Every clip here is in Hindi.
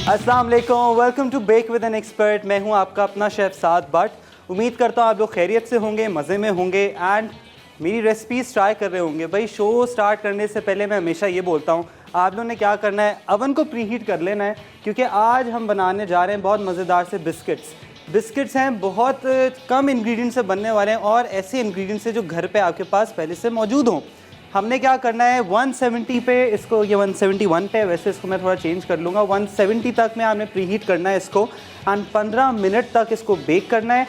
अस्सलाम वालेकुम, welcome to back with an expert. मैं हूं आपका अपना शेफ़ साद बट। उम्मीद करता हूं आप लोग खैरियत से होंगे, मज़े में होंगे एंड मेरी रेसिपीज़ ट्राई कर रहे होंगे। भाई शो स्टार्ट करने से पहले मैं हमेशा ये बोलता हूं, आप लोगों ने क्या करना है, अवन को प्रीहीट कर लेना है, क्योंकि आज हम बनाने जा रहे हैं बहुत मज़ेदार से बिस्किट्स हैं, बहुत कम इंग्रेडिएंट से बनने वाले हैं और ऐसे इंग्रेडिएंट्स हैं जो घर पे आपके पास पहले से मौजूद हों। हमने क्या करना है, 170 पे इसको, ये 171 पे, वैसे इसको मैं थोड़ा चेंज कर लूँगा, 170 तक में आपने प्रीहीट करना है इसको एंड 15 मिनट तक इसको बेक करना है।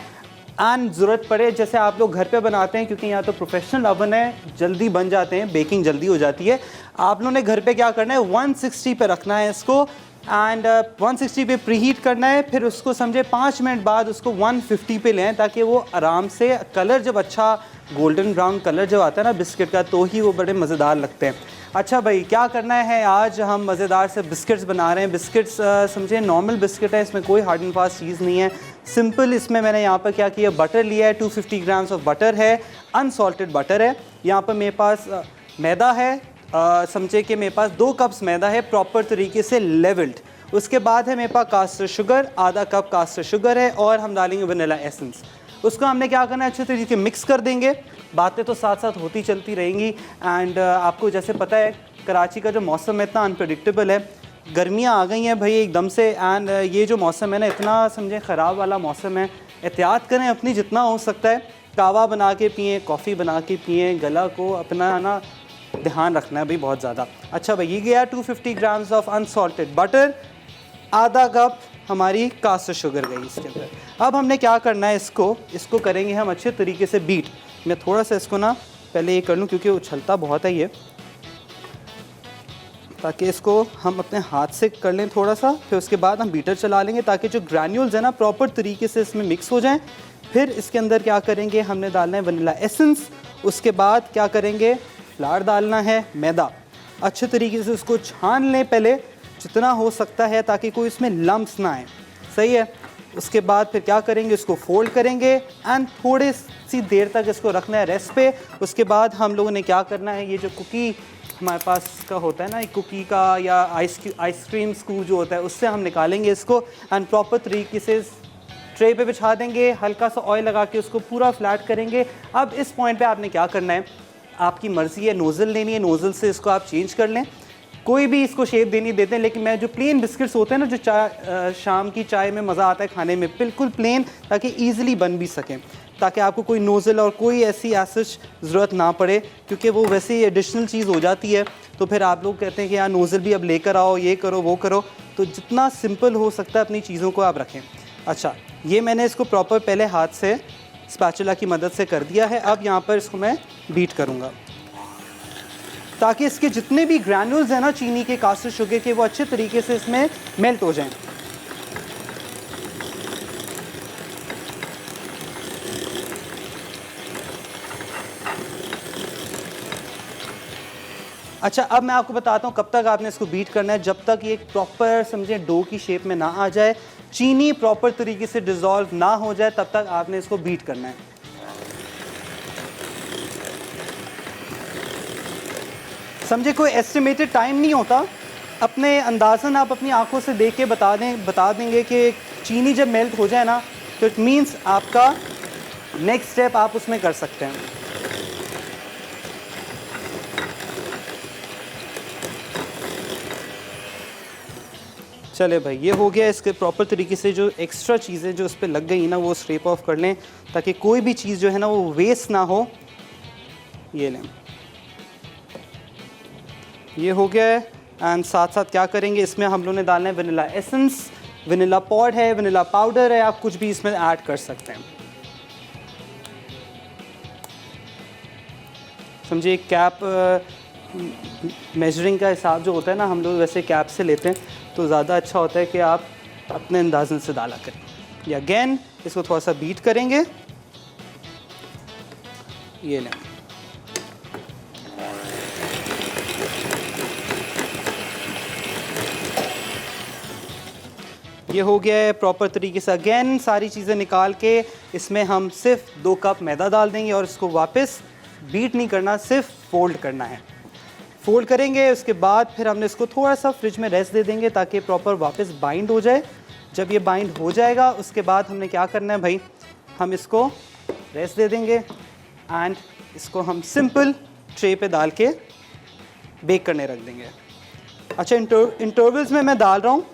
एंड ज़रूरत पड़े जैसे आप लोग घर पे बनाते हैं, क्योंकि यहाँ तो प्रोफेशनल अवन है, जल्दी बन जाते हैं, बेकिंग जल्दी हो जाती है। आप लोगों ने घर पे क्या करना है, 160 पे रखना है इसको एंड 160 पे प्रीहीट करना है। फिर उसको समझे 5 मिनट बाद उसको 150 पे लें, ताकि वो आराम से कलर जब अच्छा गोल्डन ब्राउन कलर जब आता है ना बिस्किट का, तो ही वो बड़े मज़ेदार लगते हैं। अच्छा भाई, क्या करना है, आज हम मज़ेदार से बिस्किट्स बना रहे हैं। बिस्किट्स समझे नॉर्मल बिस्किट है, इसमें कोई हार्ड एंड फास्ट चीज़ नहीं है, सिंपल। इसमें मैंने यहाँ पर क्या किया, बटर लिया है, 250 ग्राम्स ऑफ बटर है, अनसॉल्टेड बटर है। यहाँ पर मेरे पास मैदा है, समझे कि मेरे पास 2 कप्स मैदा है, प्रॉपर तरीके से लेवल्ड। उसके बाद है मेरे पास कास्टर शुगर, आधा कप कास्टर शुगर है, और हम डालेंगे वनीला एसेंस। उसको हमने क्या करना है, अच्छे तरीके मिक्स कर देंगे। बातें तो साथ साथ होती चलती रहेंगी एंड आपको जैसे पता है कराची का जो मौसम है इतना अनप्रेडिक्टेबल है, गर्मियाँ आ गई हैं भाई एकदम से एंड ये जो मौसम है ना, इतना समझे ख़राब वाला मौसम है। एहतियात करें अपनी जितना हो सकता है, कावा बना के पिएँ, कॉफ़ी बना के पिएँ, गला को अपना ना ध्यान रखना है भाई बहुत ज़्यादा। अच्छा भाई, ये गया 250 ग्राम्स ऑफ अनसॉल्टेड बटर, आधा कप हमारी कास्टर शुगर गई इसके अंदर। अब हमने क्या करना है, इसको करेंगे हम अच्छे तरीके से बीट। मैं थोड़ा सा इसको ना पहले ये कर लूँ, क्योंकि उछलता बहुत है ये, ताकि इसको हम अपने हाथ से कर लें थोड़ा सा। फिर उसके बाद हम बीटर चला लेंगे, ताकि जो ग्रैन्यूल्स है ना प्रॉपर तरीके से इसमें मिक्स हो जाएं। फिर इसके अंदर क्या करेंगे, हमने डालना है वनीला एसेंस। उसके बाद क्या करेंगे, फ्लावर डालना है, मैदा। अच्छे तरीके से उसको छान लें पहले जितना हो सकता है, ताकि कोई इसमें लम्प्स ना आए, सही है। उसके बाद फिर क्या करेंगे, इसको फोल्ड करेंगे एंड थोड़ी सी देर तक इसको रखना है रेस्ट पे। उसके बाद हम लोगों ने क्या करना है, ये जो कुकी हमारे पास का होता है ना, कुकी का या आइसक्रीम स्कूप जो होता है, उससे हम निकालेंगे इसको एंड प्रॉपर तरीके से ट्रे पे बिछा देंगे, हल्का सा ऑयल लगा के उसको पूरा फ्लैट करेंगे। अब इस पॉइंट पे आपने क्या करना है, आपकी मर्ज़ी है, नोज़ल लेनी है, नोज़ल से इसको आप चेंज कर लें, कोई भी इसको शेप देनी देते हैं। लेकिन मैं जो प्लेन बिस्किट्स होते हैं ना, जो शाम की चाय में मज़ा आता है खाने में, बिल्कुल प्लेन, ताकि ईज़िली बन भी सकें, ताकि आपको कोई नोज़ल और कोई ऐसी एसच ज़रूरत ना पड़े, क्योंकि वो वैसे ही एडिशनल चीज़ हो जाती है। तो फिर आप लोग कहते हैं कि यार नोज़ल भी अब लेकर आओ, ये करो वो करो, तो जितना सिंपल हो सकता है अपनी चीज़ों को आप रखें। अच्छा, ये मैंने इसको प्रॉपर पहले हाथ से स्पैचुला की मदद से कर दिया है। अब यहाँ पर इसको मैं बीट करूँगा, ताकि इसके जितने भी ग्रैन्यूल्स हैं ना चीनी के, कास्टर शुगर के, वो अच्छे तरीके से इसमें मेल्ट हो जाएं। अच्छा, अब मैं आपको बताता हूँ कब तक आपने इसको बीट करना है, जब तक ये प्रॉपर समझे डो की शेप में ना आ जाए, चीनी प्रॉपर तरीके से डिज़ोल्व ना हो जाए, तब तक आपने इसको बीट करना है। समझे कोई एस्टिमेटेड टाइम नहीं होता, अपने अंदाज़न आप अपनी आंखों से देख के बता देंगे कि चीनी जब मेल्ट हो जाए ना, तो इट मीन्स आपका नेक्स्ट स्टेप आप उसमें कर सकते हैं। चले भाई, ये हो गया। इसके प्रॉपर तरीके से जो एक्स्ट्रा चीज़ें जो इस पर लग गई ना, वो स्ट्रेप ऑफ कर लें, ताकि कोई भी चीज़ जो है ना वो वेस्ट ना हो। ये लें, ये हो गया है। एंड साथ साथ क्या करेंगे, इसमें हम लोगों ने डालना है वनीला एसेंस, वनीला पॉड है, वनीला पाउडर है, आप कुछ भी इसमें ऐड कर सकते हैं। समझिए कैप मेजरिंग का हिसाब जो होता है ना, हम लोग वैसे कैप से लेते हैं, तो ज़्यादा अच्छा होता है कि आप अपने अंदाज़न से डाला करें। या अगेन इसको थोड़ा सा बीट करेंगे, ये लें। ये हो गया है प्रॉपर तरीके से। अगेन सारी चीज़ें निकाल के इसमें हम सिर्फ 2 कप मैदा डाल देंगे और इसको वापस बीट नहीं करना, सिर्फ फोल्ड करना है। फोल्ड करेंगे, उसके बाद फिर हमने इसको थोड़ा सा फ्रिज में रेस्ट दे देंगे ताकि प्रॉपर वापस बाइंड हो जाए। जब ये बाइंड हो जाएगा उसके बाद हमने क्या करना है भाई, हम इसको रेस्ट दे देंगे एंड इसको हम सिंपल ट्रे पे डाल के बेक करने रख देंगे। अच्छा, इंटरवल्स में मैं डाल रहा हूँ,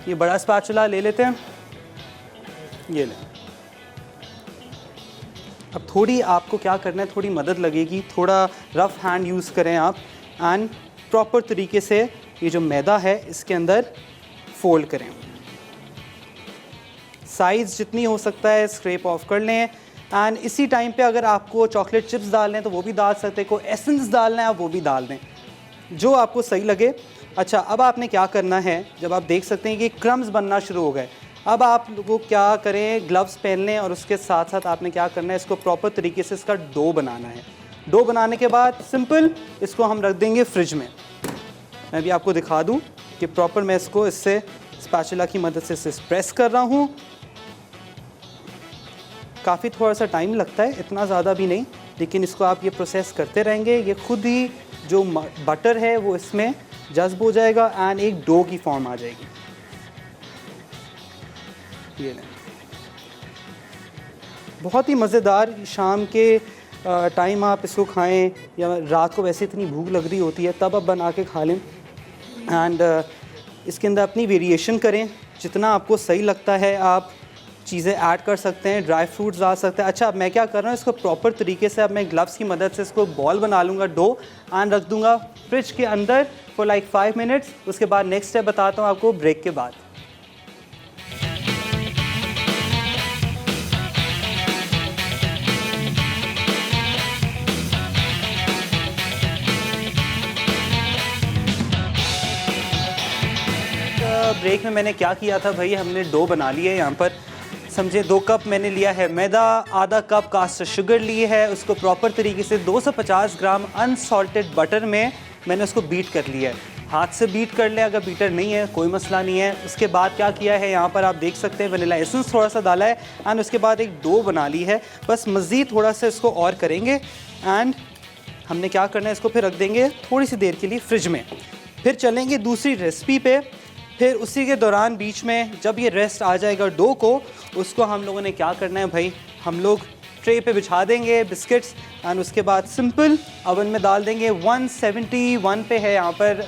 ये बड़ा स्पैचुला ले लेते हैं, ये लें। अब थोड़ी आपको क्या करना है, थोड़ी मदद लगेगी, थोड़ा रफ़ हैंड यूज़ करें आप एंड प्रॉपर तरीके से ये जो मैदा है इसके अंदर फोल्ड करें। साइज़ जितनी हो सकता है स्क्रैप ऑफ कर लें एंड इसी टाइम पे अगर आपको चॉकलेट चिप्स डालने हैं तो वो भी डाल सकते हैं, कोई एसेंस डालना है आप वो भी डाल दें, जो आपको सही लगे। अच्छा, अब आपने क्या करना है, जब आप देख सकते हैं कि क्रम्स बनना शुरू हो गए, अब आप लोगों क्या करें, ग्लव्स पहन लें और उसके साथ साथ आपने क्या करना है, इसको प्रॉपर तरीके से इसका डो बनाना है। डो बनाने के बाद सिंपल इसको हम रख देंगे फ्रिज में। मैं भी आपको दिखा दूं कि प्रॉपर मैं इसको इससे स्पैचुला की मदद से इसे प्रेस कर रहा हूं। काफ़ी थोड़ा सा टाइम लगता है, इतना ज़्यादा भी नहीं, लेकिन इसको आप ये प्रोसेस करते रहेंगे, ये खुद ही जो बटर है वो इसमें जज्ब हो जाएगा एंड एक डो की फॉर्म आ जाएगी। ये लें, बहुत ही मज़ेदार। शाम के टाइम आप इसको खाएं या रात को वैसे इतनी भूख लग रही होती है तब आप बना के खा लें एंड इसके अंदर अपनी वेरिएशन करें, जितना आपको सही लगता है आप चीज़ें ऐड कर सकते हैं, ड्राई फ्रूट्स डाल सकते हैं। अच्छा, अब मैं क्या कर रहा हूँ, इसको प्रॉपर तरीके से अब मैं ग्लव्स की मदद से इसको बॉल बना लूँगा, डो, एंड रख दूँगा फ्रिज के अंदर फॉर लाइक 5 मिनट्स। उसके बाद नेक्स्ट स्टेप बताता हूँ आपको ब्रेक के बाद। ब्रेक में मैंने क्या किया था भाई, हमने डो बना लिया है यहाँ पर, समझे 2 कप मैंने लिया है मैदा, आधा कप कास्टर शुगर ली है, उसको प्रॉपर तरीके से 250 ग्राम अनसॉल्टेड बटर में मैंने उसको बीट कर लिया है। हाथ से बीट कर ले, अगर बीटर नहीं है कोई मसला नहीं है। उसके बाद क्या किया है, यहाँ पर आप देख सकते हैं वनीला एसेंस थोड़ा सा डाला है एंड उसके बाद एक डो बना ली है। बस मज़ीद थोड़ा सा इसको और करेंगे एंड हमने क्या करना है, इसको फिर रख देंगे थोड़ी सी देर के लिए फ्रिज में, फिर चलेंगे दूसरी रेसिपी पे। फिर उसी के दौरान बीच में जब ये रेस्ट आ जाएगा डो को, उसको हम लोगों ने क्या करना है भाई, हम लोग ट्रे पे बिछा देंगे बिस्किट्स एंड उसके बाद सिंपल ओवन में डाल देंगे। 171 पे है यहाँ पर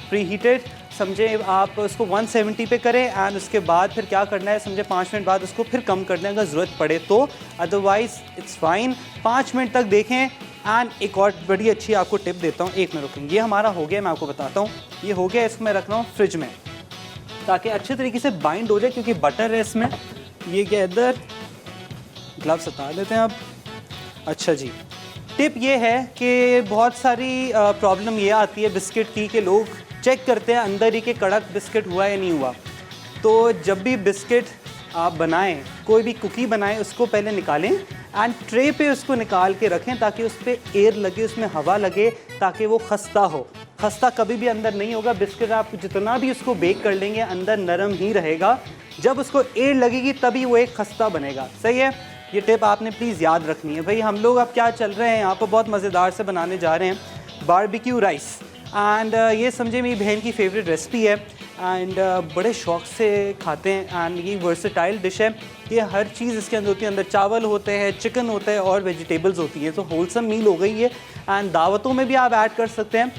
प्री हीटेड, समझे आप उसको 170 पे करें एंड उसके बाद फिर क्या करना है, समझे 5 मिनट बाद उसको फिर कम करने अगर ज़रूरत पड़े तो, अदरवाइज़ इट्स फाइन। 5 मिनट तक देखें एंड एक और बड़ी अच्छी आपको टिप देता हूँ, 1 मिनट रुकेंगे। ये हमारा हो गया, मैं आपको बताता हूँ, ये हो गया। इसको मैं रख रहा हूँ फ्रिज में ताकि अच्छे तरीके से बाइंड हो जाए, क्योंकि बटर है इसमें। ये क्या, इधर ग्लव्स हटा देते हैं आप। अच्छा जी, टिप ये है कि बहुत सारी प्रॉब्लम ये आती है बिस्किट की कि लोग चेक करते हैं अंदर ही कि कड़क बिस्किट हुआ या नहीं हुआ। तो जब भी बिस्किट आप बनाएं, कोई भी कुकी बनाएं, उसको पहले निकालें एंड ट्रे पे उसको निकाल के रखें ताकि उस पर एयर लगे, उसमें हवा लगे, ताकि वो खस्ता हो। खस्ता कभी भी अंदर नहीं होगा बिस्किट, आप जितना भी उसको बेक कर लेंगे अंदर नरम ही रहेगा। जब उसको एयर लगेगी तभी वो एक खस्ता बनेगा। सही है, ये टिप आपने प्लीज़ याद रखनी है भाई। हम लोग अब क्या चल रहे हैं यहाँ पर, बहुत मज़ेदार से बनाने जा रहे हैं बारबेक्यू राइस एंड ये समझे मेरी बहन की फेवरेट रेसिपी है एंड बड़े शौक़ से खाते हैं एंड ये वर्सेटाइल डिश है। ये हर चीज़ इसके अंदर होती है, अंदर चावल होते हैं, चिकन होता है और वेजिटेबल्स होती हैं, तो होलसम मील हो गई है एंड दावतों में भी आप ऐड कर सकते हैं।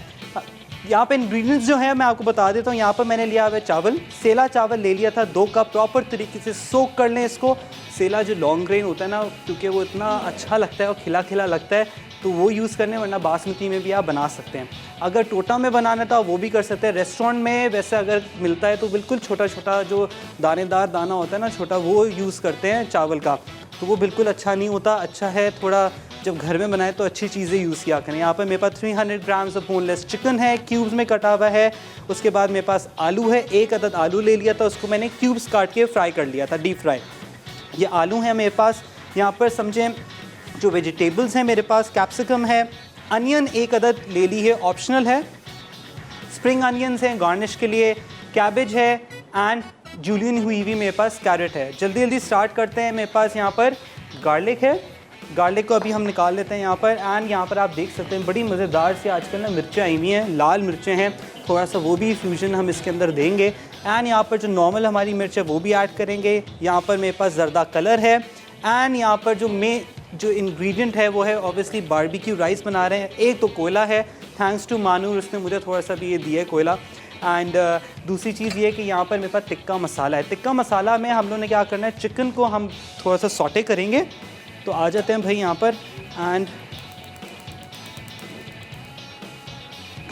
यहाँ पे इंग्रेडिएंट्स जो हैं मैं आपको बता देता हूँ। यहाँ पर मैंने लिया हुआ है चावल, सेला चावल ले लिया था 2 कप। प्रॉपर तरीके से सोक कर लें इसको। सेला जो लॉन्ग ग्रेन होता है ना, क्योंकि वो इतना अच्छा लगता है और खिला खिला लगता है, तो वो यूज़ करने, वरना बासमती में भी आप बना सकते हैं। अगर टोटा में बनाना था वो भी कर सकते हैं। रेस्टोरेंट में वैसे अगर मिलता है तो बिल्कुल छोटा छोटा जो दानेदार दाना होता है ना छोटा, वो यूज़ करते हैं चावल का, तो वो बिल्कुल अच्छा नहीं होता। अच्छा है थोड़ा जब घर में बनाए तो अच्छी चीज़ें यूज़ किया करें। यहाँ पर मेरे पास 300 ग्राम्स ऑफ बोनलेस चिकन है, क्यूब्स में कटा हुआ है। उसके बाद मेरे पास आलू है, 1 अदद आलू ले लिया था, उसको मैंने क्यूब्स काट के फ्राई कर लिया था, डीप फ्राई। ये आलू है मेरे पास। यहाँ पर समझें जो वेजिटेबल्स हैं मेरे पास, कैप्सिकम है, अनियन 1 अदद ले ली है, ऑप्शनल है, स्प्रिंग अनियंस हैं गार्निश के लिए, कैबेज है एंड जूलियन हुई मेरे पास कैरेट है। जल्दी जल्दी स्टार्ट करते हैं। मेरे पास यहाँ पर गार्लिक है, गार्लिक को अभी हम निकाल लेते हैं यहाँ पर। एंड यहाँ पर आप देख सकते हैं बड़ी मज़ेदार सी आजकल ना मिर्चें आई हुई हैं, लाल मिर्चें हैं, थोड़ा सा वो भी फ्यूजन हम इसके अंदर देंगे। एंड यहाँ पर जो नॉर्मल हमारी मिर्च है वो भी ऐड करेंगे। यहाँ पर मेरे पास जर्दा कलर है। एंड यहाँ पर जो इंग्रेडिएंट है वो है ऑब्वियसली बारबेक्यू राइस बना रहे हैं। एक तो कोयला है, थैंक्स टू मानूर, उसने मुझे थोड़ा सा भी ये दिया है कोयला। एंड दूसरी चीज़ ये है कि यहाँ पर मेरे पास टिक्का मसाला है। टिक्का मसाला में हम लोगों ने क्या करना है, चिकन को हम थोड़ा सा सॉटे करेंगे। तो आ जाते हैं भाई यहाँ पर। एंड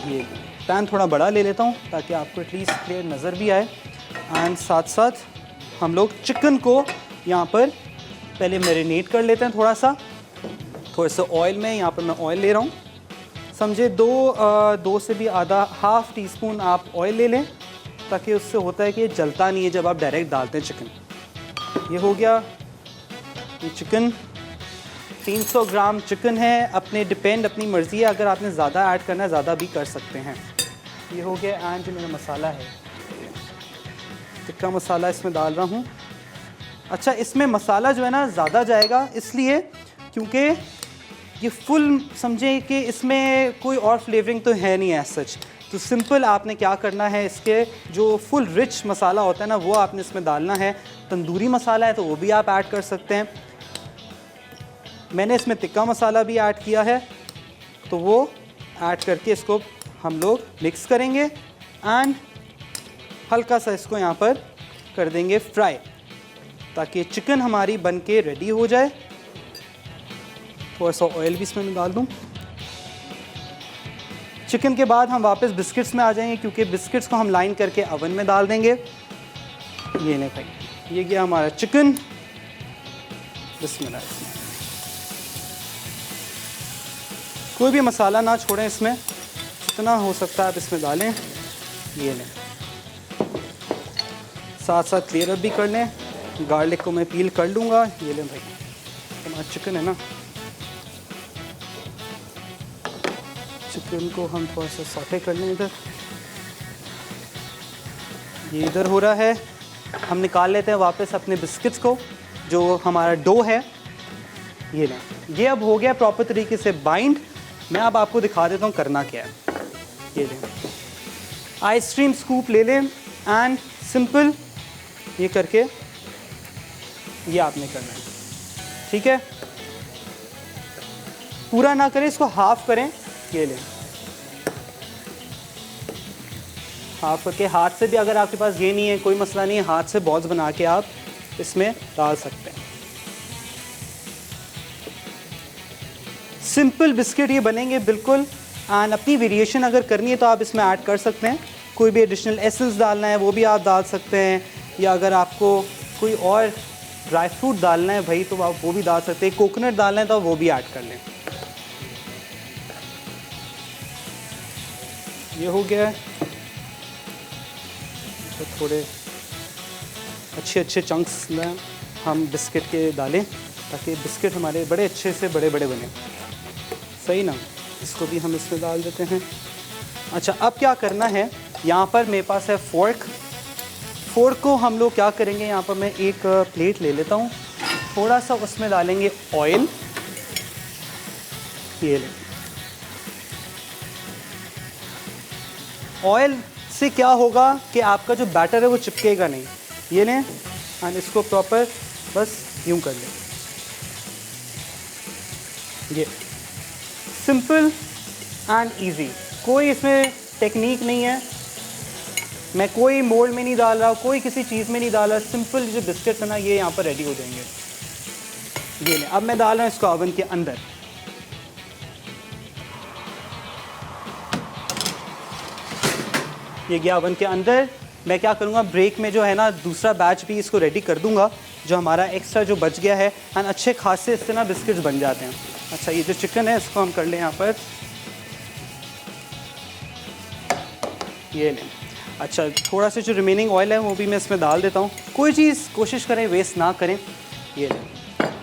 ये पैन थोड़ा बड़ा ले लेता हूँ ताकि आपको एटलीस्ट क्लियर नज़र भी आए। एंड साथ साथ हम लोग चिकन को यहाँ पर पहले मैरिनेट कर लेते हैं थोड़ा सा ऑयल में। यहाँ पर मैं ऑयल ले रहा हूँ, समझे दो से भी आधा हाफ़ टी स्पून आप ऑयल ले लें, ताकि उससे होता है कि ये जलता नहीं है जब आप डायरेक्ट डालते हैं चिकन। ये हो गया। ये चिकन 300 ग्राम चिकन है, अपनी मर्ज़ी है, अगर आपने ज़्यादा ऐड करना है ज़्यादा भी कर सकते हैं। ये हो गया। एंड जो मेरा मसाला है, टिक्का मसाला इसमें डाल रहा हूँ। अच्छा, इसमें मसाला जो है ना ज़्यादा जाएगा, इसलिए क्योंकि ये फुल समझे कि इसमें कोई और फ्लेवरिंग तो है नहीं एज सच। तो सिंपल आपने क्या करना है, इसके जो फुल रिच मसाला होता है ना वो आपने इसमें डालना है। तंदूरी मसाला है तो वो भी आप ऐड कर सकते हैं। मैंने इसमें टिक्का मसाला भी ऐड किया है, तो वो ऐड करके इसको हम लोग मिक्स करेंगे। एंड हल्का सा इसको यहाँ पर कर देंगे फ्राई, ताकि चिकन हमारी बन के रेडी हो जाए। थोड़ा सा ऑयल भी इसमें डाल दूँ। चिकन के बाद हम वापस बिस्किट्स में आ जाएंगे, क्योंकि बिस्किट्स को हम लाइन करके अवन में डाल देंगे। ये नहीं भाई, ये गया हमारा चिकन। बिस्मिल्लाह। कोई भी मसाला ना छोड़ें इसमें, जितना हो सकता है आप इसमें डालें। ये लें, साथ साथ क्लियर अप भी कर लें। गार्लिक को मैं पील कर लूँगा। ये लें भाई, हमारा चिकन है ना, चिकन को हम थोड़ा सा सॉटे कर लें। ये इधर हो रहा है। हम निकाल लेते हैं वापस अपने बिस्किट्स को, जो हमारा डो है। ये लें, ये अब हो गया प्रॉपर तरीके से बाइंड। मैं अब आपको दिखा देता हूँ करना क्या है। ये लें, आइसक्रीम स्कूप ले लें। एंड सिंपल ये करके ये आपने करना है, ठीक है। पूरा ना करें, इसको हाफ करें। ये लें, हाफ करके हाथ से भी, अगर आपके पास ये नहीं है कोई मसला नहीं है, हाथ से बॉल्स बना के आप इसमें डाल सकते हैं। सिंपल बिस्किट ये बनेंगे बिल्कुल। एंड अपनी वेरिएशन अगर करनी है तो आप इसमें ऐड कर सकते हैं। कोई भी एडिशनल एसेंस डालना है वो भी आप डाल सकते हैं, या अगर आपको कोई और ड्राई फ्रूट डालना है भाई तो आप वो भी डाल सकते हैं। कोकोनट डालना है तो वो भी ऐड कर लें। ये हो गया है। तो थोड़े अच्छे चंक्स में हम बिस्किट के डालें, ताकि बिस्किट हमारे बड़े अच्छे से बड़े बने। सही ना, इसको भी हम इसमें डाल देते हैं। अच्छा, अब क्या करना है, यहाँ पर मेरे पास है फोर्क को हम लोग क्या करेंगे, यहाँ पर मैं एक प्लेट ले लेता हूँ, थोड़ा सा उसमें डालेंगे ऑयल। ये ले, ऑयल से क्या होगा कि आपका जो बैटर है वो चिपकेगा नहीं। ये लें, एंड इसको प्रॉपर बस यूं कर लें। ये सिंपल एंड इजी, कोई इसमें टेक्निक नहीं है। मैं कोई मोल्ड में नहीं डाल रहा, कोई किसी चीज़ में नहीं डाल रहा। सिंपल जो बिस्किट्स है ना, ये यहाँ पर रेडी हो जाएंगे। ये लें, अब मैं डाल रहा हूँ इसको ओवन के अंदर। ये गया ओवन के अंदर। मैं क्या करूँगा, ब्रेक में जो है ना दूसरा बैच भी इसको रेडी कर दूँगा, जो हमारा एक्स्ट्रा जो बच गया है। एंड अच्छे खासे इससे ना बिस्किट्स बन जाते हैं। अच्छा, ये जो चिकन है इसको हम कर लें यहाँ पर। ये लें। अच्छा, थोड़ा सा जो रिमेनिंग ऑयल है वो भी मैं इसमें डाल देता हूँ। कोई चीज़ कोशिश करें वेस्ट ना करें। ये लें,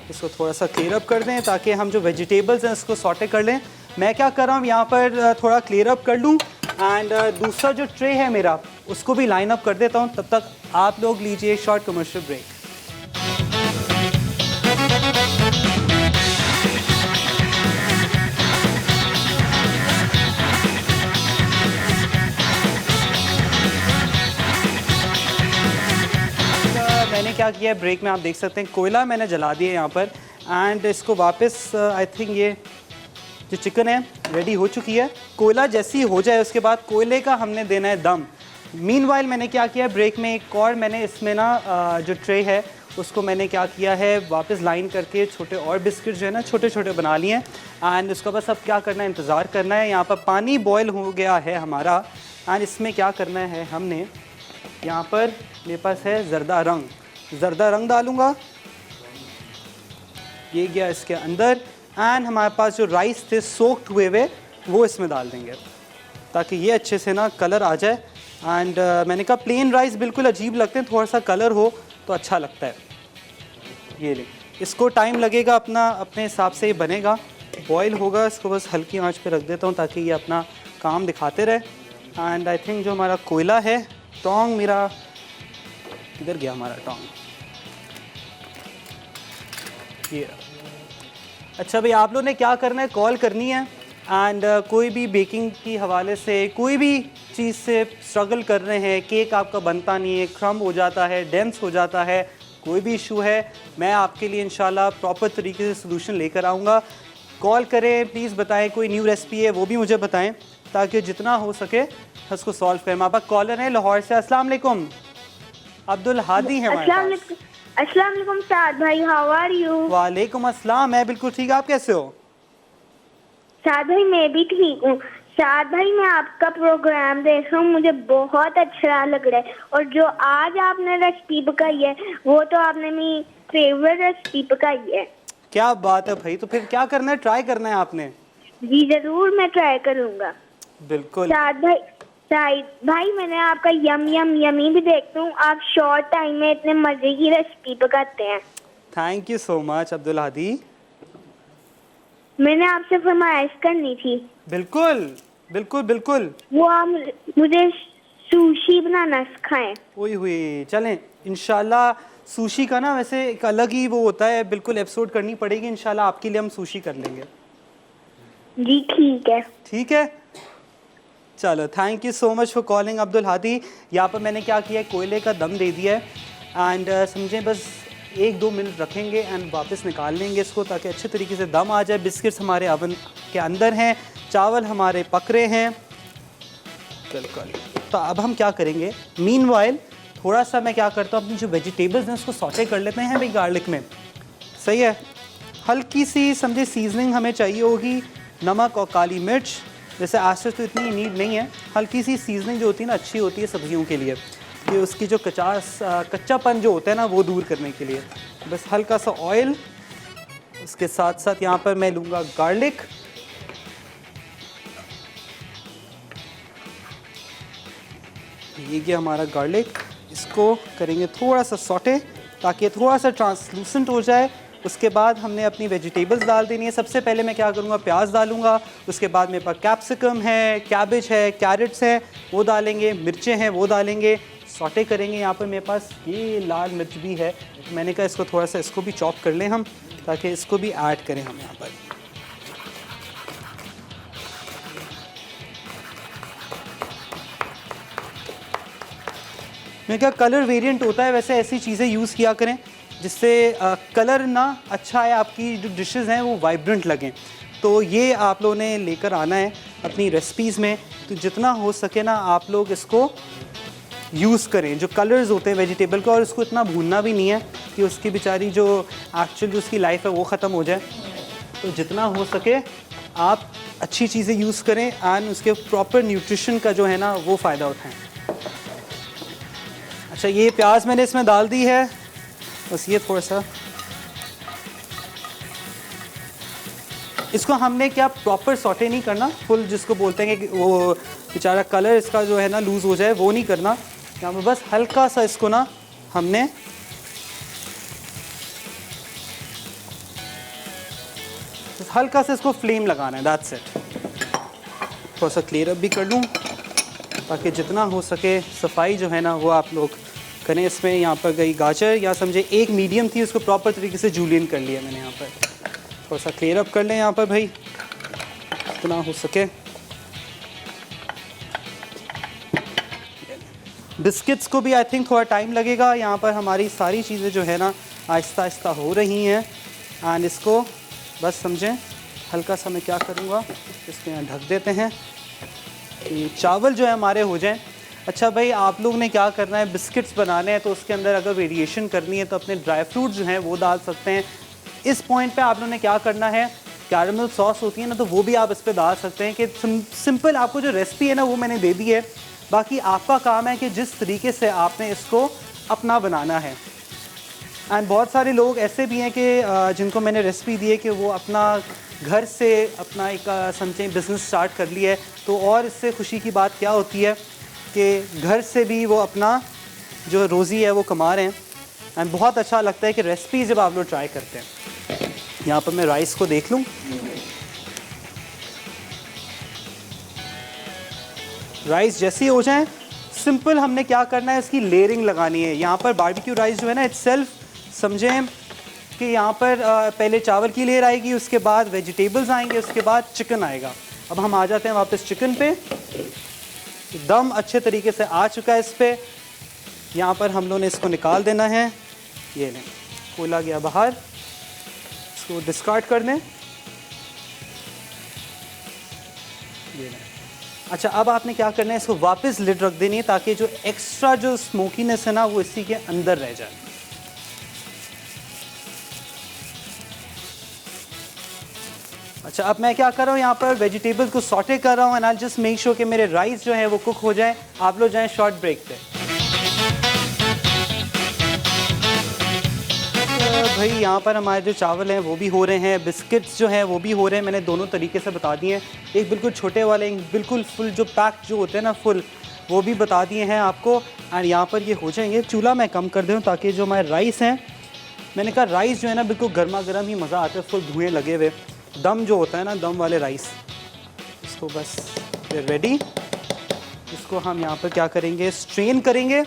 इसको थोड़ा सा क्लियर अप कर दें, ताकि हम जो वेजिटेबल्स हैं उसको सॉटे कर लें। मैं क्या कर रहा हूँ, यहाँ पर थोड़ा क्लियर अप कर लूँ। एंड दूसरा जो ट्रे है मेरा, उसको भी लाइन अप कर देता हूँ। तब तक आप लोग लीजिए एक शॉर्ट कमर्शियल ब्रेक। क्या किया है ब्रेक में, आप देख सकते हैं कोयला मैंने जला दिया यहाँ पर एंड इसको वापस आई थिंक ये जो चिकन है रेडी हो चुकी है। कोयला जैसी हो जाए उसके बाद कोयले का हमने देना है दम। मीनवाइल मैंने क्या किया है ब्रेक में, एक और मैंने इसमें ना जो ट्रे है उसको मैंने क्या किया है वापस लाइन करके छोटे और बिस्किट जो है ना छोटे छोटे बना लिए हैं एंड उसका बस अब क्या करना है इंतज़ार करना है। यहाँ पर पानी बॉयल हो गया है हमारा एंड इसमें क्या करना है हमने, यहाँ पर मेरे पास है ज़र्दा रंग डालूँगा, ये गया इसके अंदर एंड हमारे पास जो राइस थे सोक्ड हुए वो इसमें डाल देंगे ताकि ये अच्छे से ना कलर आ जाए। एंड मैंने कहा प्लेन राइस बिल्कुल अजीब लगते हैं, थोड़ा सा कलर हो तो अच्छा लगता है। ये ले, इसको टाइम लगेगा अपने हिसाब से ही बनेगा, बॉईल होगा, इसको बस हल्की आंच पे रख देता हूँ ताकि ये अपना काम दिखाते रहे। एंड आई थिंक जो हमारा कोयला है, टोंग मेरा किधर गया हमारा टोंग, ये अच्छा भाई आप लोगों ने क्या करना है, कॉल करनी है एंड कोई भी बेकिंग की हवाले से कोई भी चीज़ से स्ट्रगल कर रहे हैं, केक आपका बनता नहीं है, क्रम्ब हो जाता है, डेंस हो जाता है, कोई भी इशू है, मैं आपके लिए इंशाल्लाह प्रॉपर तरीके से सलूशन लेकर आऊँगा। कॉल करें प्लीज़, बताएं कोई न्यू रेसिपी है वो भी मुझे बताएं ताकि जितना हो सके उसको सॉल्व करें। हमारे पास कॉलर है लाहौर से। अस्सलाम वालेकुम, अब्दुल हादी है हमारे पास। अस्सलाम वालेकुम साद भाई, हाउ आर यू? वालेकुम अस्सलाम, मैं बिल्कुल ठीक, आप कैसे हो? साद भाई मैं भी ठीक हूँ। साद भाई मैं आपका प्रोग्राम देख रहा हूँ, मुझे बहुत अच्छा लग रहा है और जो आज आपने रेसिपी पकाई है वो तो आपने मेरी फेवरेट रेसिपी पकाई है। क्या बात है भाई, तो फिर क्या करना है, ट्राई करना है आपने? जी जरूर, मैं ट्राई करूँगा। बिल्कुल साद भाई मैंने आपका यमी भी देखता हूँ, आप शॉर्ट टाइम में इतने मजे की रेसिपी पकाते हैं। Thank you so much Abdul Hadi. मैंने आपसे फरमाइश करनी थी। बिल्कुल बिल्कुल बिल्कुल, वो आप मुझे सुशी बनाना सिखाएं। हुई हुई चलें इंशाल्लाह। सुशी का ना वैसे एक अलग ही वो होता है, बिल्कुल एपिसोड करनी पड़ेगी इंशाल्लाह, आपके लिए हम सुशी कर लेंगे। जी ठीक है। ठीक है चलो, thank you so much for calling Abdul Hadi. यहाँ पर मैंने क्या किया है, कोयले का दम दे दिया है एंड समझें बस 1-2 मिनट रखेंगे एंड वापस निकाल लेंगे इसको ताकि अच्छे तरीके से दम आ जाए। बिस्किट्स हमारे अवन के अंदर हैं, चावल हमारे पक रहे हैं बिल्कुल। तो अब हम क्या करेंगे, मीनवाइल थोड़ा सा मैं क्या करता हूँ अपनी जो वेजिटेबल्स हैं उसको सॉटे कर लेते हैं भाई गार्लिक में, सही है। हल्की सी समझे सीजनिंग हमें चाहिए होगी, नमक और काली मिर्च, जैसे आस्ते तो इतनी नीड नहीं है, हल्की सी सीजनिंग जो होती है ना अच्छी होती है सब्जियों के लिए, कि उसकी जो कच्चापन जो होता है ना वो दूर करने के लिए। बस हल्का सा ऑयल, उसके साथ साथ यहाँ पर मैं लूँगा गार्लिक, ये गया हमारा गार्लिक, इसको करेंगे थोड़ा सा सॉटे ताकि थोड़ा सा ट्रांसलूसेंट हो जाए। उसके बाद हमने अपनी वेजिटेबल्स डाल देनी है। सबसे पहले मैं क्या करूँगा, प्याज डालूँगा, उसके बाद मेरे पास कैप्सिकम है, कैबेज है, कैरेट्स हैं वो डालेंगे, मिर्चें हैं वो डालेंगे, सॉटे करेंगे। यहाँ पर मेरे पास ये लाल मिर्च भी है, मैंने कहा इसको थोड़ा सा इसको भी चॉप कर लें हम ताकि इसको भी ऐड करें हम यहाँ पर। मैं क्या कलर वेरिएंट होता है, वैसे ऐसी चीज़ें यूज़ किया करें जिससे कलर ना अच्छा है, आपकी जो डिशेस हैं वो वाइब्रेंट लगें। तो ये आप लोगों ने लेकर आना है अपनी रेसिपीज़ में, तो जितना हो सके ना आप लोग इसको यूज़ करें जो कलर्स होते हैं वेजिटेबल को, और उसको इतना भूनना भी नहीं है कि उसकी बेचारी जो एक्चुअल जो उसकी लाइफ है वो ख़त्म हो जाए। तो जितना हो सके आप अच्छी चीज़ें यूज़ करें एंड उसके प्रॉपर न्यूट्रिशन का जो है ना वो फ़ायदा उठाएँ। अच्छा ये प्याज मैंने इसमें डाल दी है, बस ये थोड़ा सा इसको हमने क्या प्रॉपर सॉटे नहीं करना, फुल जिसको बोलते हैं कि वो बेचारा कलर इसका जो है ना लूज़ हो जाए वो नहीं करना। यहाँ पर बस हल्का सा इसको ना हमने हल्का सा इसको फ्लेम लगाना है, दैट्स इट। थोड़ा सा क्लियर अप भी कर लूँ ताकि जितना हो सके सफाई जो है ना वो आप लोग करें। इसमें यहाँ पर गई गाजर, या समझे एक मीडियम थी उसको प्रॉपर तरीके से जूलियन कर लिया मैंने। यहाँ पर थोड़ा सा क्लियर अप कर लें यहाँ पर भाई जितना हो सके। बिस्किट्स को भी आई थिंक थोड़ा टाइम लगेगा। यहाँ पर हमारी सारी चीज़ें जो है ना आहिस्ता आहिस्ता हो रही हैं। एंड इसको बस समझें, हल्का सा मैं क्या करूँगा, इसको यहाँ ढक देते हैं कि चावल जो है हमारे हो जाएं। अच्छा भाई, आप लोग ने क्या करना है, बिस्किट्स बनाने हैं तो उसके अंदर अगर वेरिएशन करनी है तो अपने ड्राई फ्रूट जो हैं वो डाल सकते हैं। इस पॉइंट पे आप लोगों ने क्या करना है, कैरमल सॉस होती है ना, तो वो भी आप इस पर डाल सकते हैं। कि सिंपल आपको जो रेसिपी है ना वो मैंने दे दी है, बाकी आपका काम है कि जिस तरीके से आपने इसको अपना बनाना है। एंड बहुत सारे लोग ऐसे भी हैं कि जिनको मैंने रेसिपी दी है कि वो अपना घर से अपना एक समझें बिज़नेस स्टार्ट कर लिया है, तो और इससे खुशी की बात क्या होती है कि घर से भी वो अपना जो रोज़ी है वो कमा रहे हैं। एंड बहुत अच्छा लगता है कि रेसिपी जब आप लोग ट्राई करते हैं। यहाँ पर मैं राइस को देख लूँ, राइस जैसे ही हो जाए, सिंपल हमने क्या करना है, इसकी लेयरिंग लगानी है। यहाँ पर बारबेक्यू राइस जो है ना इटसेल्फ समझें कि यहाँ पर पहले चावल की लेयर आएगी, उसके बाद वेजिटेबल्स आएंगे, उसके बाद चिकन आएगा। अब हम आ जाते हैं वापस चिकन पे। दम अच्छे तरीके से आ चुका है इस पर। यहाँ पर हम लोगों ने इसको निकाल देना है। ये लें, खोला गया बाहर, इसको डिस्कार्ड कर दें। ये लें। अच्छा, अब आपने क्या करना है, इसको वापस लिड रख देनी है ताकि जो एक्स्ट्रा जो स्मोकीनेस है ना वो इसी के अंदर रह जाए। अच्छा, अब मैं क्या कर रहा हूँ, यहाँ पर वेजिटेबल्स को सॉटे कर रहा हूँ and I just make sure कि मेरे राइस जो है वो कुक हो जाए। आप लोग जाएं शॉर्ट ब्रेक पे। भाई यहाँ पर हमारे जो चावल हैं वो भी हो रहे हैं, बिस्किट्स जो हैं वो भी हो रहे हैं। मैंने दोनों तरीके से बता दिए हैं, एक बिल्कुल छोटे वाले, एक बिल्कुल फुल जो पैक जो होते हैं ना फुल, वो भी बता दिए हैं आपको। एंड यहाँ पर ये हो जाएंगे। चूल्हा मैं कम कर दूँ ताकि जो हमारे राइस हैं, मैंने कहा राइस जो है ना बिल्कुल गर्मा गर्म ही मज़ा आता है, फुल धुएँ लगे हुए। दम जो होता है ना, दम वाले राइस, इसको बस रेडी। इसको हम यहाँ पर क्या करेंगे, स्ट्रेन करेंगे।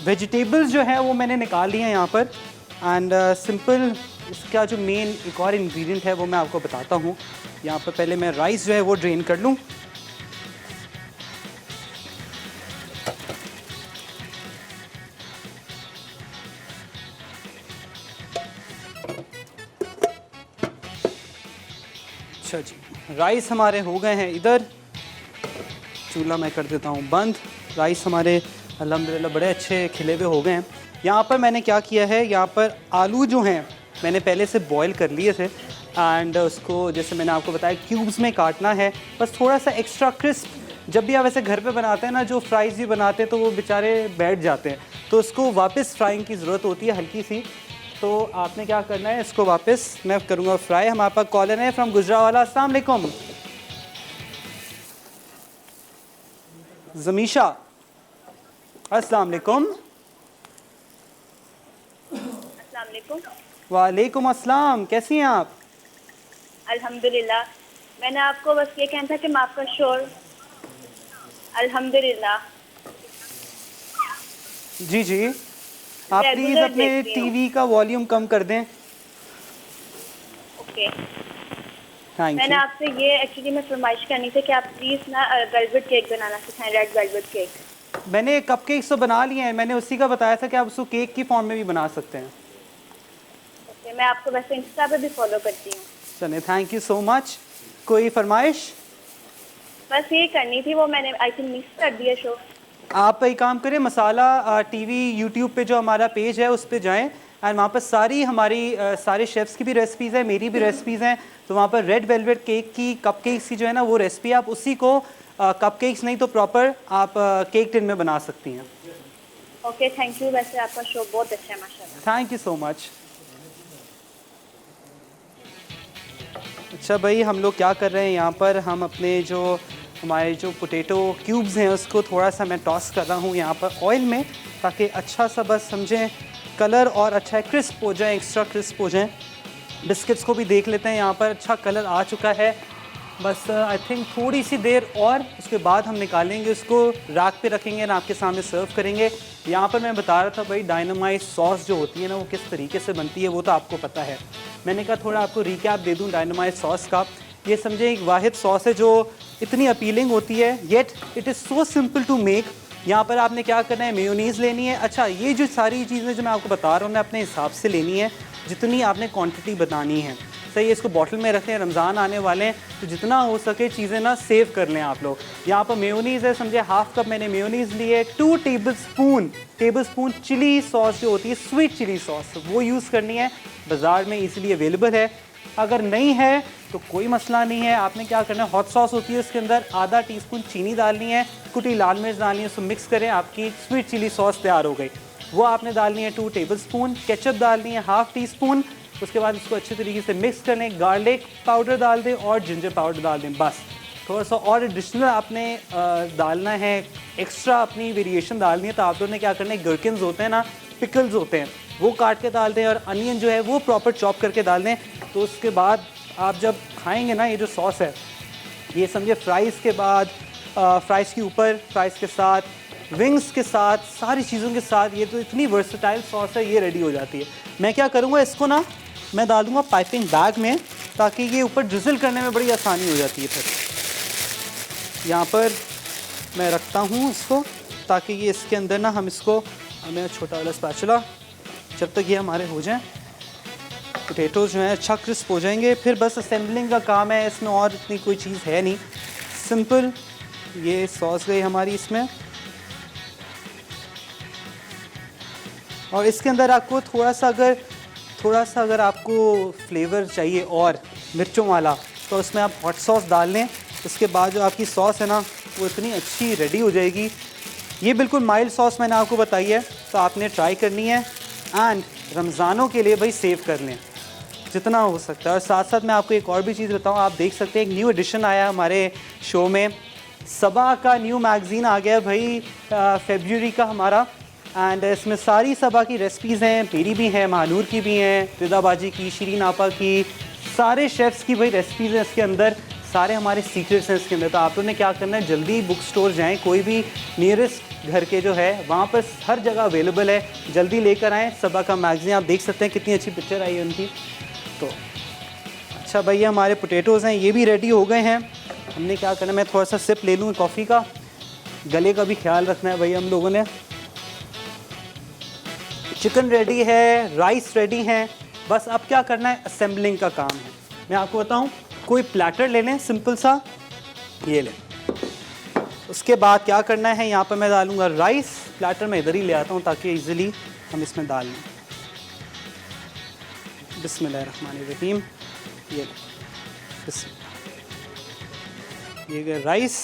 वेजिटेबल्स जो है वो मैंने निकाल लिए हैं यहाँ पर। एंड सिंपल इसका जो मेन एक और इंग्रेडिएंट है वो मैं आपको बताता हूँ। यहाँ पर पहले मैं राइस जो है वो ड्रेन कर लूँ। अच्छा जी, राइस हमारे हो गए हैं इधर। चूल्हा मैं कर देता हूँ बंद। राइस हमारे अल्हम्दुलिल्लाह बड़े अच्छे खिले हुए हो गए हैं। यहाँ पर मैंने क्या किया है, यहाँ पर आलू जो हैं मैंने पहले से बॉईल कर लिए थे एंड उसको जैसे मैंने आपको बताया क्यूब्स में काटना है, बस थोड़ा सा एक्स्ट्रा क्रिस्प। जब भी आप ऐसे घर पे बनाते हैं ना, जो फ्राइज़ भी बनाते हैं तो वो बेचारे बैठ जाते हैं, तो उसको वापस फ्राइंग की ज़रूरत होती है हल्की सी। तो आपने क्या करना है, इसको वापस मैं करूँगा फ्राई। हमारे पास कॉलर है फ्रॉम गुजरावाला। अस्सलाम वालेकुम ज़मीशा। अस्सलाम वालेकुम। वालेकुम अस्सलाम, कैसी हैं आप? अल्हम्दुलिल्लाह। मैंने आपको बस ये कहना था कि मैं आपका शोर अल्हम्दुलिल्लाह। जी जी, आप प्लीज़ अपने टीवी का वॉल्यूम कम कर दें। ओके। थैंक मैंने यू। आपसे ये एक्चुअली मैं फरमाइश करनी थी कि आप प्लीज़ ना वेलवेट केक बनाना सिखाएं, रेड वेलवेट केक। मैंने कपकेक्स तो बना लिए हैं, मैंने उसी का बताया था कि आप उसको केक की फॉर्म में भी बना सकते हैं। ओके, मैं आपको वैसे इंस्टा पे भी फॉलो करती हूँ। चलिए, थैंक यू सो मच। कोई फरमाइश? बस ये करनी थी, वो मैंने आई थिंक मिस कर दिया शो। आप एक काम करें, मसाला टीवी यूट्यूब पे जो हमारा पेज है उस पे जाएं एंड वहाँ पर सारी हमारी सारे शेफ्स की भी रेसिपीज़ हैं, मेरी भी रेसिपीज़ हैं। तो वहाँ पर रेड वेलवेट केक की, कपकेक्स की जो है ना वो रेसिपी, आप उसी को कपकेक्स नहीं तो प्रॉपर आप केक टिन में बना सकती हैं। Okay, thank you. वैसे आपका शो बहुत अच्छा है माशाल्लाह। Thank you so much. अच्छा भाई, हम लोग क्या कर रहे हैं यहाँ पर, हम अपने जो हमारे जो पोटैटो क्यूब्स हैं उसको थोड़ा सा मैं टॉस कर रहा हूँ यहाँ पर ऑयल में, ताकि अच्छा सा बस समझें कलर और अच्छा क्रिस्प हो जाए, एक्स्ट्रा क्रिस्प हो जाए। बिस्किट्स को भी देख लेते हैं, यहाँ पर अच्छा कलर आ चुका है। बस आई थिंक थोड़ी सी देर और, उसके बाद हम निकालेंगे उसको, राख पे रखेंगे और आपके सामने सर्व करेंगे। यहाँ पर मैं बता रहा था भाई, डायनामाइट सॉस जो होती है ना वो किस तरीके से बनती है वो तो आपको पता है। मैंने कहा थोड़ा आपको रिकैप दे दूँ डायनामाइट सॉस का। ये समझे एक वाहिद सॉस है जो इतनी अपीलिंग होती है, yet it is so simple to make यहाँ पर आपने क्या करना है, मेयोनीज़ लेनी है। अच्छा, ये जो सारी चीज़ें जो मैं आपको बता रहा हूँ ना, अपने हिसाब से लेनी है, जितनी आपने क्वांटिटी बतानी है। सही है, इसको बॉटल में रखें, रमज़ान आने वाले हैं तो जितना हो सके चीज़ें ना सेव कर लें आप लोग। यहाँ पर मेयोनीज़ है, समझे हाफ कप मैंने मेयोनीज़ ली है। 2 टेबलस्पून चिली सॉस जो होती है, स्वीट चिली सॉस, वो यूज़ करनी है। बाज़ार में इजीली अवेलेबल है। अगर नहीं है तो कोई मसला नहीं है, आपने क्या करना है, हॉट सॉस होती है, उसके अंदर आधा टीस्पून चीनी डालनी है, कुटी लाल मिर्च डालनी है, उसको मिक्स करें, आपकी स्वीट चिली सॉस तैयार हो गई। वो आपने डालनी है 2 टेबलस्पून। केचप डालनी है हाफ टी स्पून। उसके बाद इसको अच्छे तरीके से मिक्स कर लें। गार्लिक पाउडर डाल दें और जिंजर पाउडर डाल दें, बस। थोड़ा सा और एडिशनल आपने डालना है, एक्स्ट्रा अपनी वेरिएशन डालनी है, तो आप लोगों ने क्या करना है, गरकिन्स होते हैं ना, पिकल्स होते हैं, वो काट के डाल दें और अनियन जो है वो प्रॉपर चॉप करके डाल दें। तो उसके बाद आप जब खाएंगे ना, ये जो सॉस है, ये समझे फ्राइज़ के बाद, फ्राइज़ के ऊपर, फ्राइज़ के साथ, विंग्स के साथ, सारी चीज़ों के साथ, ये तो इतनी वर्सेटाइल सॉस है, ये रेडी हो जाती है। मैं क्या करूँगा, इसको ना मैं डाल दूँगा पाइपिंग बैग में, ताकि ये ऊपर ड्रिजल करने में बड़ी आसानी हो जाती है। फिर यहाँ पर मैं रखता हूँ इसको, ताकि ये इसके अंदर ना हम इसको, हमें छोटा वाला स्पैचुला, जब तक ये हमारे हो जाएं, पोटैटोज़ जो हैं अच्छा क्रिस्प हो जाएंगे, फिर बस असेंबलिंग का काम है। इसमें और इतनी कोई चीज़ है नहीं, सिंपल। ये सॉस गई हमारी इसमें, और इसके अंदर आपको थोड़ा सा अगर आपको फ्लेवर चाहिए और मिर्चों वाला, तो उसमें आप हॉट सॉस डाल लें। उसके बाद जो आपकी सॉस है ना, वो इतनी अच्छी रेडी हो जाएगी। ये बिल्कुल माइल्ड सॉस मैंने आपको बताई है, तो आपने ट्राई करनी है। एंड रमज़ानों के लिए भाई सेव कर लें जितना हो सकता है। और साथ साथ मैं आपको एक और भी चीज़ बताऊँ, आप देख सकते हैं एक न्यू एडिशन आया हमारे शो में, सबा का न्यू मैगज़ीन आ गया भाई, फरवरी का हमारा। एंड इसमें सारी सबा की रेसिपीज़ हैं, मेरी भी हैं, महानूर की भी हैं, रिदा बाजी की, शीरीन आपा की, सारे शेफ़्स की भाई रेसिपीज़ हैं इसके अंदर, सारे हमारे सीक्रेट्स हैं इसके अंदर। तो आप लोगों ने क्या करना है, जल्दी बुक स्टोर जाएँ, कोई भी नियरेस्ट घर के जो है वहाँ पर हर जगह अवेलेबल है, जल्दी लेकर आएँ। सबा का मैगज़ीन आप देख सकते हैं, कितनी अच्छी पिक्चर आई है उनकी। तो अच्छा भाई, ये हमारे पोटैटोज़ हैं, ये भी रेडी हो गए हैं। हमने क्या करना है, मैं थोड़ा सा सिप ले लूँ कॉफ़ी का, गले का भी ख्याल रखना है भाई हम लोगों ने। चिकन रेडी है, राइस रेडी है, बस अब क्या करना है, असेंबलिंग का काम है। मैं आपको बताऊं, कोई प्लेटर ले लें सिंपल सा, ये लें। उसके बाद क्या करना है, यहाँ पर मैं डालूंगा राइस। प्लेटर मैं इधर ही ले आता हूँ ताकि इजीली हम इसमें डाल लें। बिस्मिल्लाहिर्रहमानिर्रहीम, ये गया राइस।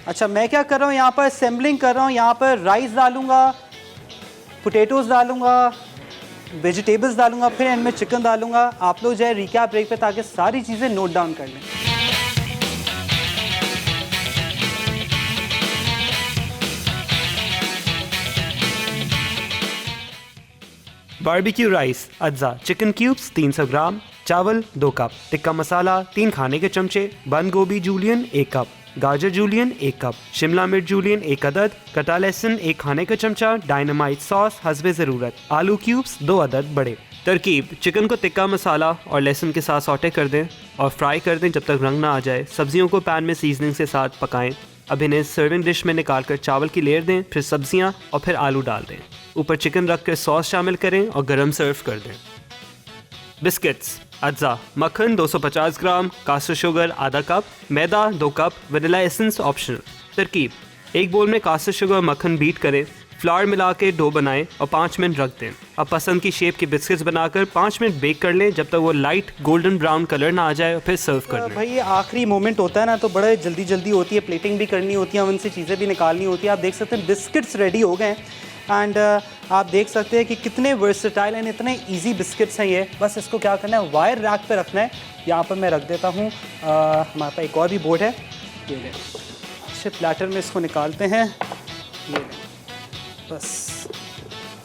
अच्छा, मैं क्या कर रहा हूँ, यहाँ पर असेंबलिंग कर रहा हूँ। यहाँ पर राइस डालूंगा, पोटैटोज़ डालूंगा, वेजिटेबल्स डालूंगा, फिर एंड में चिकन डालूंगा। आप लोग जाए रिकैप ब्रेक पे, ताकि सारी चीज़ें नोट डाउन कर लें। बारबेक्यू राइस अज्जा, चिकन क्यूब्स 300 ग्राम, चावल 2 कप, टिक्का मसाला 3 खाने के चमचे, बंद गोभी जूलियन 1 कप, गाजर जूलियन 1 कप, शिमला मिर्च जूलियन 1 अदद, कटा लहसुन 1 खाने का चमचा, डायनामाइट सॉस हस्बे ज़रूरत, आलू क्यूब्स 2 अदद बड़े। तरकीब, चिकन को टिक्का मसाला और लहसुन के साथ सौटे कर दें और फ्राई कर दें जब तक रंग ना आ जाए। सब्जियों को पैन में सीजनिंग के साथ पकाएं। अब इन्हें सर्विंग डिश में निकालकर चावल की लेयर दें, फिर सब्जियां और फिर आलू डाल दें। ऊपर चिकन रख कर सॉस शामिल करें और गरम सर्व कर दें। बिस्किट्स अज्जा, मक्खन 250 ग्राम, कास्टर शुगर आधा कप, मैदा 2 कप, वनीला एसेंस ऑप्शनल। तरकीब, एक बोल में कास्टर शुगर और मक्खन बीट करें, फ्लावर मिला के डो बनाएं और 5 मिनट रख दें। अब पसंद की शेप के बिस्किट्स बनाकर 5 मिनट बेक कर लें जब तक वो लाइट गोल्डन ब्राउन कलर ना आ जाए, और फिर सर्व कर लें। भाई ये आखिरी मोमेंट होता है ना, तो बड़े जल्दी होती है, प्लेटिंग भी करनी होती है, उनसे चीज़ें भी निकालनी होती है। आप देख सकते हैं बिस्किट्स रेडी हो गए एंड आप देख सकते हैं कि कितने वर्सेटाइल एंड इतने इजी बिस्किट्स हैं ये। बस इसको क्या करना है, वायर रैक पे रखना है। यहाँ पर मैं रख देता हूँ, हमारे पास एक और भी बोर्ड है, ये ले। अच्छे प्लेटर में इसको निकालते हैं, ये ले। बस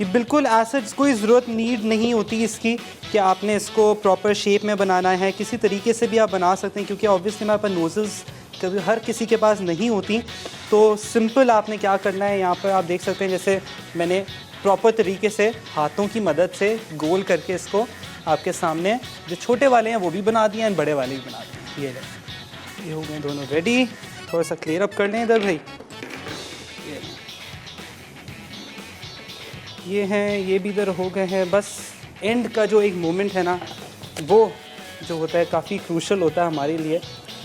ये बिल्कुल ऐसा कोई ज़रूरत नीड नहीं होती इसकी कि आपने इसको प्रॉपर शेप में बनाना है। किसी तरीके से भी आप बना सकते हैं, क्योंकि ऑब्वियसली हमारे पास नोज़ल्स कभी हर किसी के पास नहीं होती। तो सिंपल आपने क्या करना है, यहाँ पर आप देख सकते हैं जैसे मैंने प्रॉपर तरीके से हाथों की मदद से गोल करके इसको आपके सामने, जो छोटे वाले हैं वो भी बना दिए हैं, बड़े वाले भी बना दिए हैं। ये ले, ये हो गए दोनों रेडी। थोड़ा सा क्लियर अप कर लें इधर भाई। ये हैं, ये भी इधर हो गए हैं। बस एंड का जो एक मोमेंट है ना, वो जो होता है काफ़ी क्रूशल होता है हमारे लिए।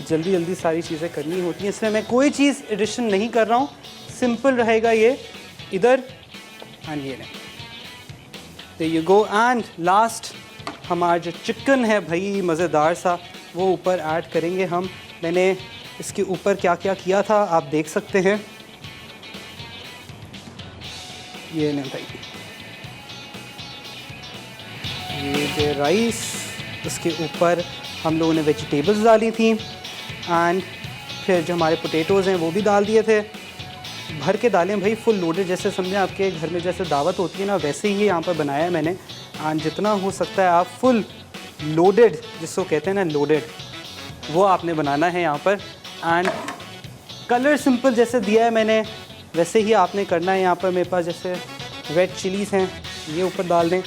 जल्दी जल्दी सारी चीज़ें करनी होती हैं, इसलिए मैं कोई चीज़ एडिशन नहीं कर रहा हूँ। सिंपल रहेगा ये इधर एंड ये नहीं। तो यू गो एंड लास्ट हमारा जो चिकन है भाई मज़ेदार सा, वो ऊपर ऐड करेंगे हम। मैंने इसके ऊपर क्या क्या किया था आप देख सकते हैं। ये नहीं भाई, ये जो राइस, उसके ऊपर हम लोगों ने वेजिटेबल्स डाली थी एंड फिर जो हमारे पोटैटोज़ हैं वो भी डाल दिए थे। भर के डालें भाई, फुल लोडेड, जैसे समझें आपके घर में जैसे दावत होती है ना, वैसे ही यहाँ पर बनाया है मैंने। एंड जितना हो सकता है आप फुल लोडेड, जिसको कहते हैं ना लोडेड, वो आपने बनाना है यहाँ पर। एंड कलर सिंपल जैसे दिया है मैंने वैसे ही आपने करना है। यहाँ पर मेरे पास जैसे रेड चिलीज़ हैं, ये ऊपर डाल दें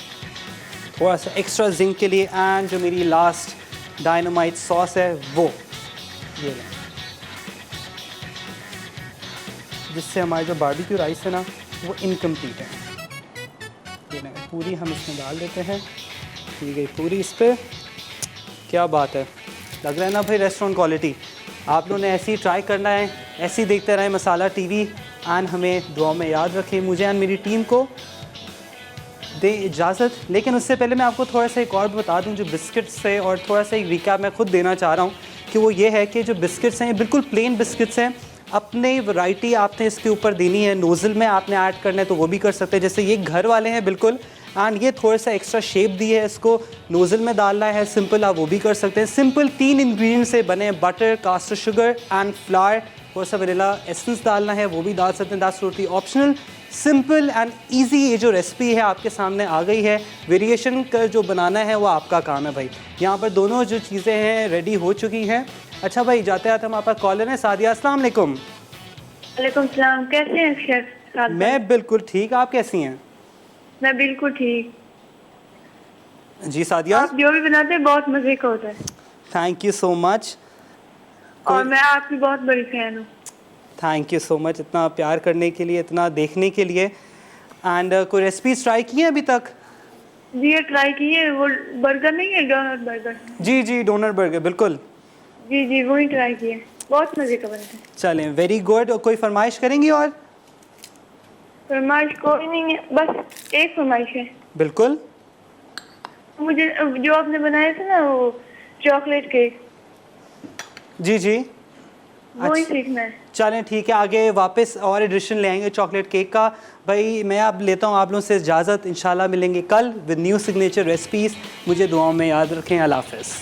थोड़ा सा एक्स्ट्रा जिंक के लिए। एंड जो मेरी लास्ट डायनामाइट सॉस है वो ये लें, जिससे हमारे जो बारबेक्यू राइस है ना वो इनकम्प्लीट है। ये लें, पूरी हम इसमें डाल देते हैं। ये गई पूरी इस पर। क्या बात है, लग रहा है ना भाई रेस्टोरेंट क्वालिटी। आप लोगों ने ऐसे ही ट्राई करना है, ऐसे ही देखते रहें मसाला टीवी। एंड हमें दुआ में याद रखें, मुझे एंड मेरी टीम को दे इजाज़त। लेकिन उससे पहले मैं आपको थोड़ा सा एक और बता दूं जो बिस्किट्स से, और थोड़ा सा एक रिकैप मैं खुद देना चाह रहा हूं कि वो ये है कि जो बिस्किट्स हैं ये बिल्कुल प्लेन बिस्किट्स हैं। अपनी वैरायटी आपने इसके ऊपर देनी है, नोज़ल में आपने ऐड करना है तो वो भी कर सकते हैं। जैसे ये घर वाले हैं बिल्कुल, एंड ये थोड़ा सा एक्स्ट्रा शेप दी है, इसको नोज़ल में डालना है सिंपल, आप वो भी कर सकते हैं। सिंपल 3 इंग्रेडिएंट से बने, butter, caster sugar and flour. थोड़ा सा वनीला एसेंस डालना है, वो भी डाल सकते हैं, that's totally optional. Simple and easy ये जो रेसिपी है आपके सामने आ गई है। वेरिएशन का जो बनाना है वो आपका काम है भाई। यहाँ पर दोनों जो चीज़ें हैं रेडी हो चुकी हैं। अच्छा भाई, जाते आते हमारे पास कॉलर है सादिया। अस्सलाम वालेकुम। वालेकुम सलाम, कैसे हैं शेफ? मैं बिल्कुल ठीक, आप कैसी हैं? मैं बिल्कुल ठीक। जी सादिया, आप जो भी बनाते हैं बहुत मजे का होता है। Thank you so much. और मैं आपकी बहुत बड़ी फैन हूँ। थैंक यू सो मच इतना प्यार करने के लिए, इतना देखने के लिए। एंड कोई रेसिपीज ट्राई की हैं अभी तक? जी ये ट्राई किए, वो बर्गर नहीं है, डोनर बर्गर। जी जी, डोनर बर्गर बिल्कुल। जी जी वही ट्राई किए, बहुत मजे का बनता है। चलें, वेरी गुड। और कोई फरमाइश करेंगी? और फरमाइश कोई नहीं है, बस एक फरमाइश है। बिल्कुल। मुझे जो आपने बनाया था ना वो चॉकलेट केक, जी जी, वही सीखना है। चलें ठीक है, आगे वापस और एडिशन ले आएंगे चॉकलेट केक का। भाई मैं अब लेता हूँ आप लोगों से इजाज़त, इंशाल्लाह मिलेंगे कल विद न्यू सिग्नेचर रेसिपीज़। मुझे दुआओं में याद रखें। अल्लाह हाफ़िज़।